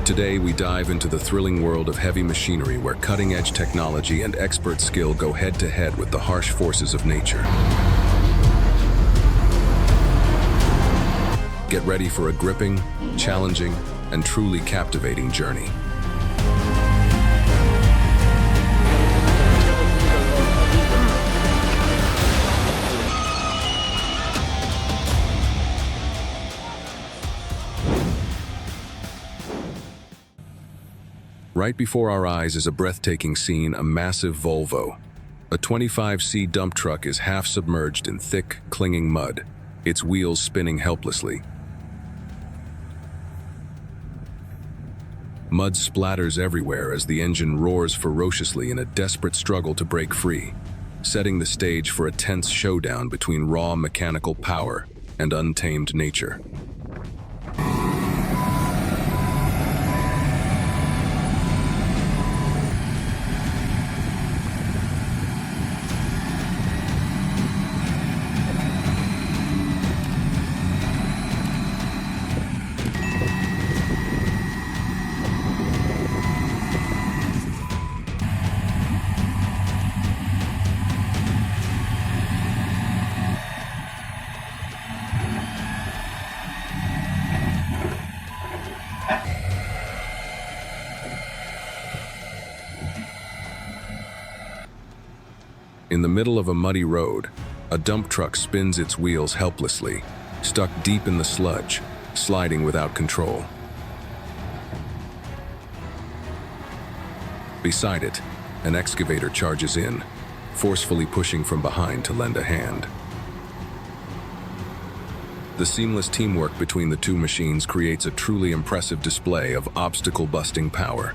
Today, we dive into the thrilling world of heavy machinery where cutting-edge technology and expert skill go head-to-head with the harsh forces of nature. Get ready for a gripping, challenging, and truly captivating journey. Right before our eyes is a breathtaking scene, a massive Volvo. A 25C dump truck is half submerged in thick, clinging mud, its wheels spinning helplessly. Mud splatters everywhere as the engine roars ferociously in a desperate struggle to break free, setting the stage for a tense showdown between raw mechanical power and untamed nature. In the middle of a muddy road, a dump truck spins its wheels helplessly, stuck deep in the sludge, sliding without control. Beside it, an excavator charges in, forcefully pushing from behind to lend a hand. The seamless teamwork between the two machines creates a truly impressive display of obstacle-busting power.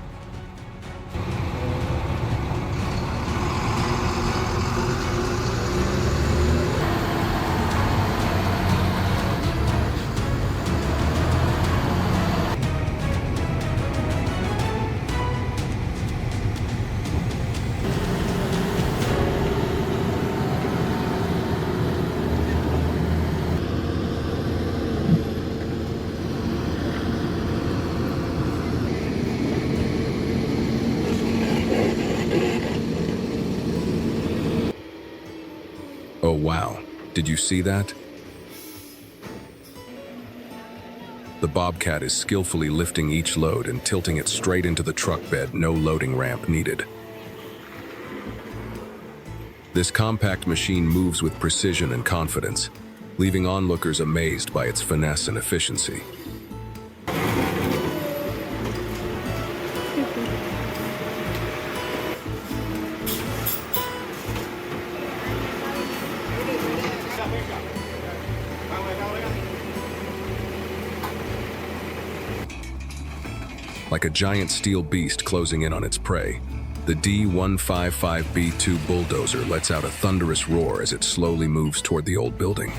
Oh wow, did you see that? The Bobcat is skillfully lifting each load and tilting it straight into the truck bed, no loading ramp needed. This compact machine moves with precision and confidence, leaving onlookers amazed by its finesse and efficiency. Like a giant steel beast closing in on its prey, the D155B2 bulldozer lets out a thunderous roar as it slowly moves toward the old building.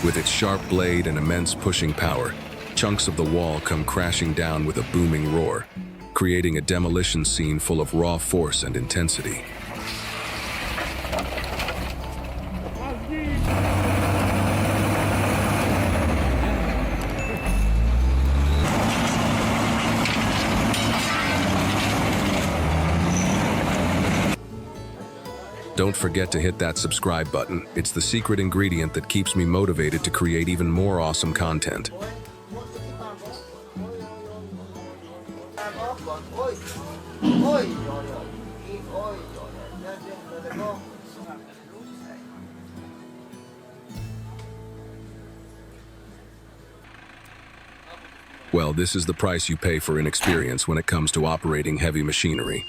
With its sharp blade and immense pushing power, chunks of the wall come crashing down with a booming roar, creating a demolition scene full of raw force and intensity. Don't forget to hit that subscribe button. It's the secret ingredient that keeps me motivated to create even more awesome content. Well, this is the price you pay for inexperience when it comes to operating heavy machinery.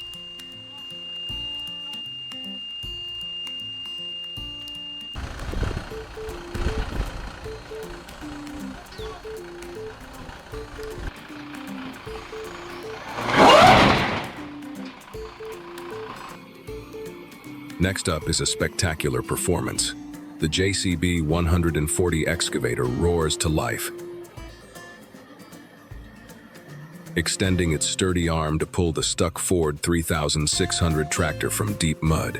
Next up is a spectacular performance. The JCB 140 excavator roars to life, extending its sturdy arm to pull the stuck Ford 3600 tractor from deep mud.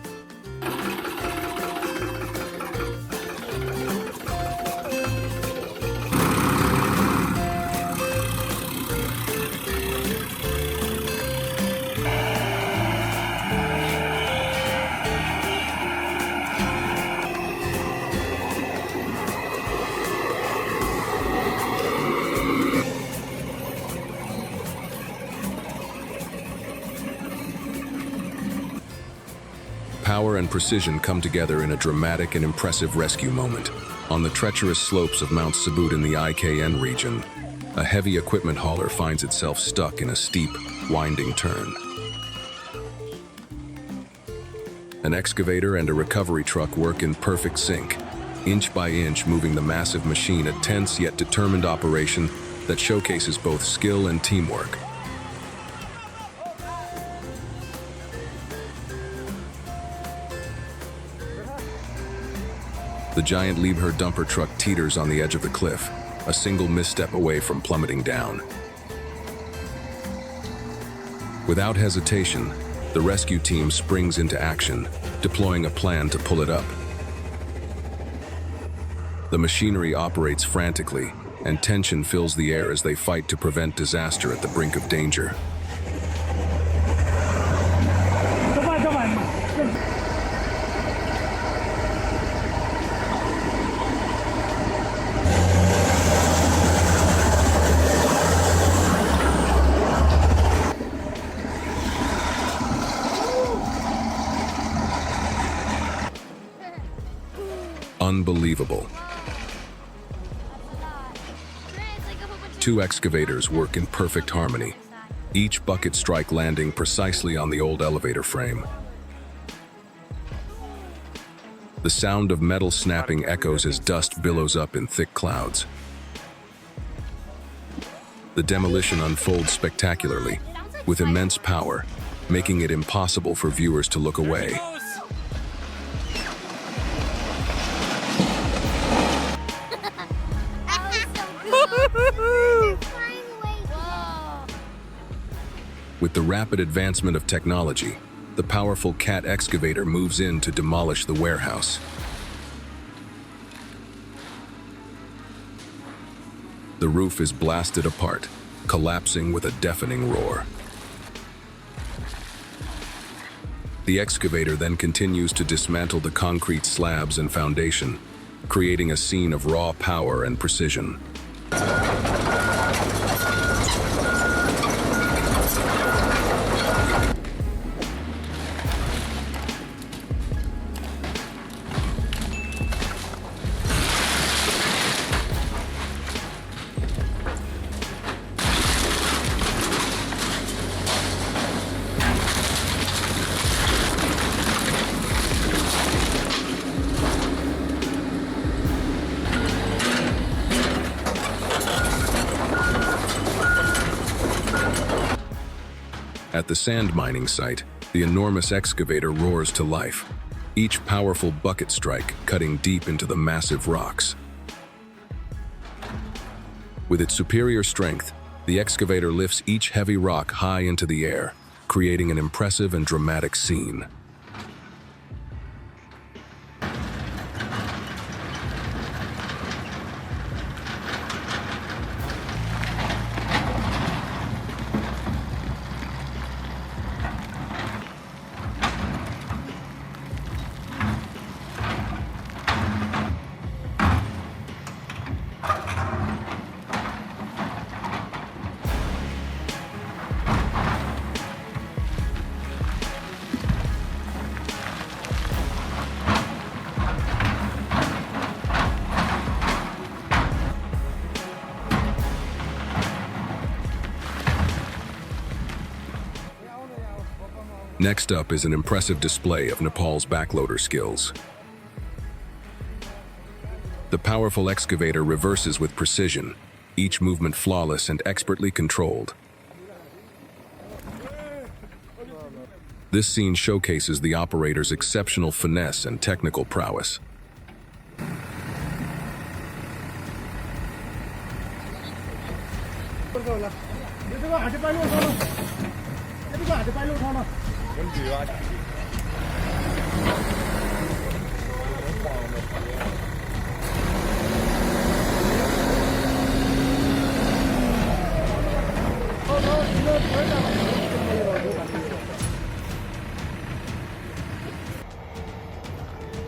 Power and precision come together in a dramatic and impressive rescue moment. On the treacherous slopes of Mount Sabut in the IKN region, a heavy equipment hauler finds itself stuck in a steep, winding turn. An excavator and a recovery truck work in perfect sync, inch by inch moving the massive machine, a tense yet determined operation that showcases both skill and teamwork. The giant Liebherr dumper truck teeters on the edge of the cliff, a single misstep away from plummeting down. Without hesitation, the rescue team springs into action, deploying a plan to pull it up. The machinery operates frantically, and tension fills the air as they fight to prevent disaster at the brink of danger. Unbelievable. Two excavators work in perfect harmony, each bucket strike landing precisely on the old elevator frame. The sound of metal snapping echoes as dust billows up in thick clouds. The demolition unfolds spectacularly, with immense power, making it impossible for viewers to look away. With the rapid advancement of technology, the powerful Cat excavator moves in to demolish the warehouse. The roof is blasted apart, collapsing with a deafening roar. The excavator then continues to dismantle the concrete slabs and foundation, creating a scene of raw power and precision. At the sand mining site, the enormous excavator roars to life, each powerful bucket strike cutting deep into the massive rocks. With its superior strength, the excavator lifts each heavy rock high into the air, creating an impressive and dramatic scene. Next up is an impressive display of Nepal's backloader skills. The powerful excavator reverses with precision, each movement flawless and expertly controlled. This scene showcases the operator's exceptional finesse and technical prowess.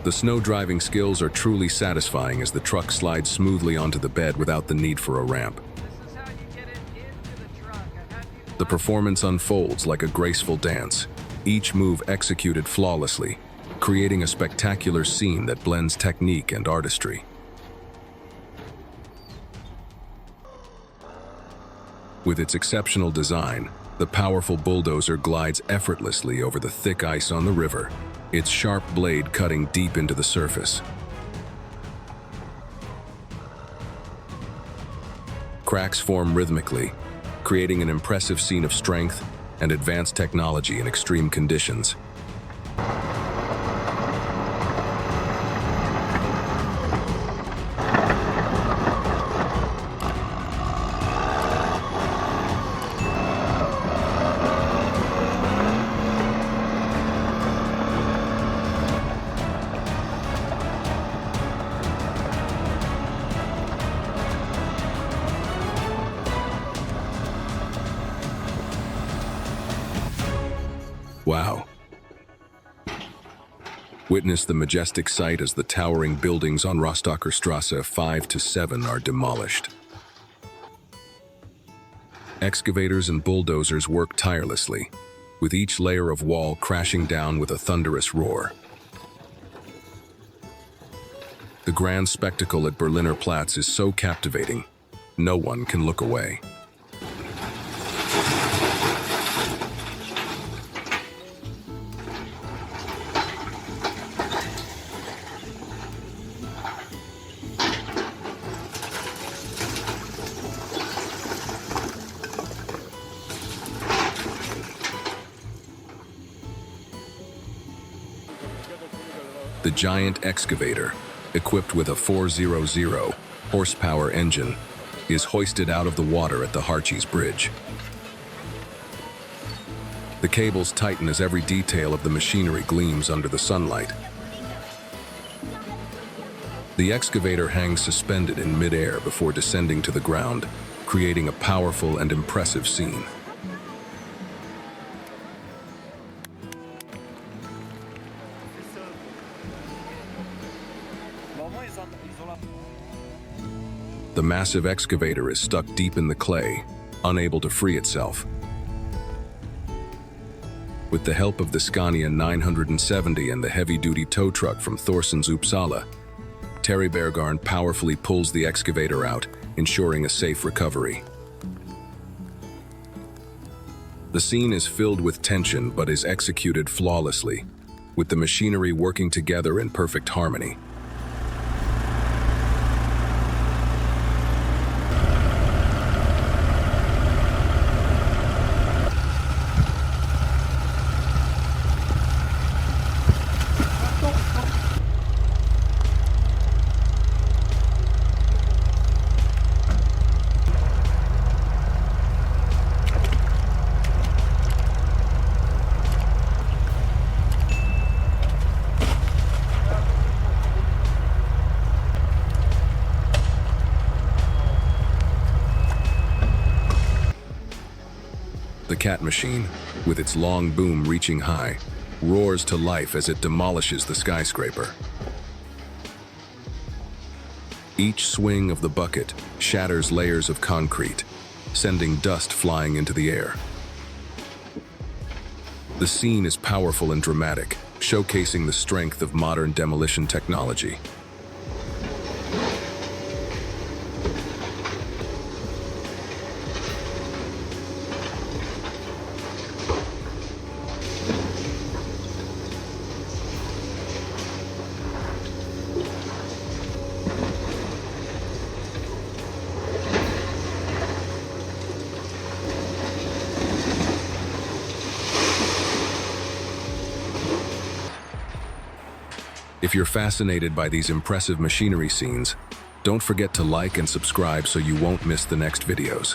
The snow driving skills are truly satisfying as the truck slides smoothly onto the bed without the need for a ramp. The performance unfolds like a graceful dance, each move executed flawlessly, creating a spectacular scene that blends technique and artistry. With its exceptional design, the powerful bulldozer glides effortlessly over the thick ice on the river, its sharp blade cutting deep into the surface. Cracks form rhythmically, creating an impressive scene of strength and advanced technology in extreme conditions. Wow. Witness the majestic sight as the towering buildings on Rostocker Strasse 5 to 7 are demolished. Excavators and bulldozers work tirelessly, with each layer of wall crashing down with a thunderous roar. The grand spectacle at Berliner Platz is so captivating, no one can look away. The giant excavator, equipped with a 400 horsepower engine, is hoisted out of the water at the Harchies Bridge. The cables tighten as every detail of the machinery gleams under the sunlight. The excavator hangs suspended in mid-air before descending to the ground, creating a powerful and impressive scene. The massive excavator is stuck deep in the clay, unable to free itself. With the help of the Scania 970 and the heavy-duty tow truck from Thorsens Uppsala, Terry Bergarn powerfully pulls the excavator out, ensuring a safe recovery. The scene is filled with tension but is executed flawlessly, with the machinery working together in perfect harmony. The Cat machine, with its long boom reaching high, roars to life as it demolishes the skyscraper. Each swing of the bucket shatters layers of concrete, sending dust flying into the air. The scene is powerful and dramatic, showcasing the strength of modern demolition technology. If you're fascinated by these impressive machinery scenes, don't forget to like and subscribe so you won't miss the next videos.